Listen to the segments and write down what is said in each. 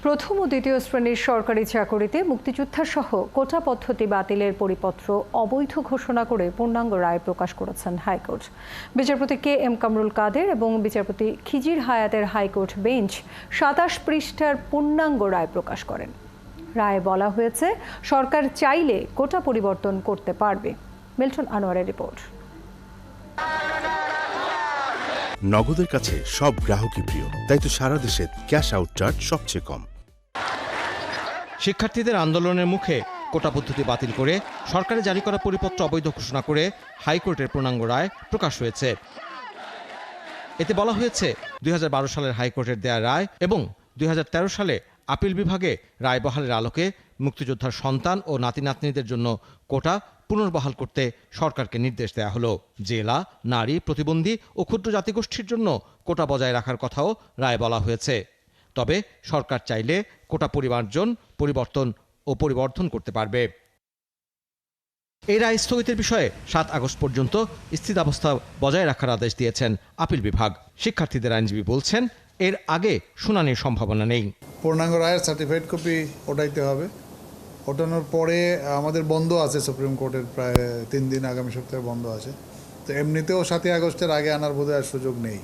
প্রথম ও দ্বিতীয় শ্রেণীর সরকারি চাকরিতে মুক্তিযোদ্ধা সহ কোটা পদ্ধতি বাতিলের পরিপত্র অবৈধ ঘোষণা করে পূর্ণাঙ্গ রায় প্রকাশ করেছেন হাইকোর্ট। বিচারপতি কে এম কামরুল কাদের এবং বিচারপতি খিজির হায়াতের হাইকোর্ট বেঞ্চ ২৭ পৃষ্ঠার পূর্ণাঙ্গ রায় প্রকাশ করেন। রায়ে বলা হয়েছে, সরকার চাইলে কোটা পরিবর্তন করতে পারবে। মিল্টন আনোয়ারের রিপোর্ট। নগদের কাছে সব গ্রাহকই প্রিয়, তাই তো সারা দেশে ক্যাশ আউট চার্জ সবচেয়ে কম। শিক্ষার্থীদের আন্দোলনের মুখে কোটা পদ্ধতি বাতিল করে সরকারে জারি করা পরিপত্র অবৈধ ঘোষণা করে হাইকোর্টের পূর্ণাঙ্গ রায় প্রকাশ হয়েছে। এতে বলা হয়েছে, ২০১২ সালের হাইকোর্টের দেয়া রায় এবং ২০১৩ সালে আপিল বিভাগে রায় বহালের আলোকে মুক্তিযোদ্ধার সন্তান ও নাতি নাতনিদের জন্য কোটা পুনর্বহাল করতে সরকারকে নির্দেশ দেওয়া হলো। জেলা, নারী, প্রতিবন্ধী ও ক্ষুদ্র জাতিগোষ্ঠীর জন্য কোটা বজায় রাখার কথাও রায় বলা হয়েছে। তবে সরকার চাইলে কোটা পরিবর্তন ও পরিবর্ধন করতে পারবে। এই রায় স্থগিতের বিষয়ে ৭ আগস্ট পর্যন্ত স্থিতাবস্থা বজায় রাখার আদেশ দিয়েছেন আপিল বিভাগ। শিক্ষার্থীদের আইনজীবী বলছেন, এর আগে শুনানির সম্ভাবনা নেই। পূর্ণাঙ্গ রায়ের সার্টিফাইড কপি ওঠাইতে হবে। ওঠানোর পরে আমাদের বন্ধ আছে সুপ্রিম কোর্টের প্রায় 3 দিন, আগামী সপ্তাহে বন্ধ আছে। তো এমনিতেও ৭ আগস্টের আগে আনার বোধহয় আর সুযোগ নেই।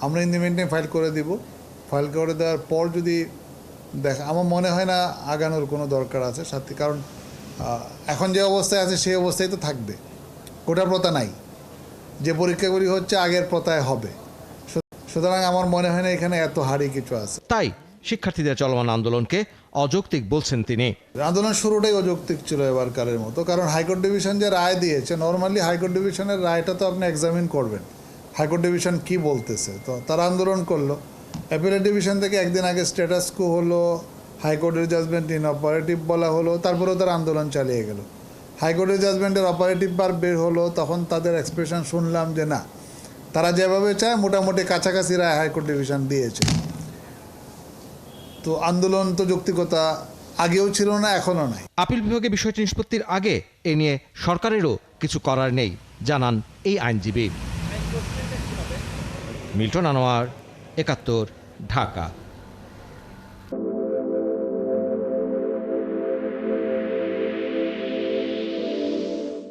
আমরা ইন দি মিনটাইম ফাইল করে দিব। ফাইল করে দেওয়ার পর যদি আমার মনে হয় না আগানোর কোনো দরকার আছে সাথে, কারণ এখন যে অবস্থায় আছে সেই অবস্থায় তো থাকবে। কোটা প্রথা নাই, যে পরীক্ষাগুলি হচ্ছে আগের প্রথায় হবে। সুতরাং আমার মনে হয় না এখানে এত হারি কিছু আছে। তাই শিক্ষার্থীদের চলমান আন্দোলনকে অযৌক্তিক বলছেন তিনি। আন্দোলন শুরুটাই অযৌক্তিক ছিল এবারকারের মতো, কারণ হাইকোর্ট ডিভিশন যে রায় দিয়েছে, নর্মালি হাইকোর্ট ডিভিশনের রায়টা তো আপনি এক্সামিন করবেন, হাইকোর্ট ডিভিশন কি বলতেছে। তো তারা আন্দোলন করলো, অ্যাপিলেট ডিভিশন থেকে একদিন আগে স্ট্যাটাস কো হলো, হাইকোর্টের জাজমেন্ট ইনঅপারেটিভ বলা হলো, তারপরেও তারা আন্দোলন চালিয়ে গেল। হাইকোর্টের জাজমেন্টের অপারেটিভ বার বের হলো, তখন তাদের এক্সপ্রেশন শুনলাম যে না, তারা যেভাবে চায় মোটামুটি কাছাকাছি রায় হাইকোর্ট ডিভিশন দিয়েছে। তো আন্দোলন তো যৌক্তিকতা আগেও ছিল না, এখনও নাই। আপিল বিভাগে বিষয়টি নিষ্পত্তির আগে এ নিয়ে সরকারেরও কিছু করার নেই, জানান এই আইনজীবী। মিল্টন আনোয়ার, ৭১, ঢাকা।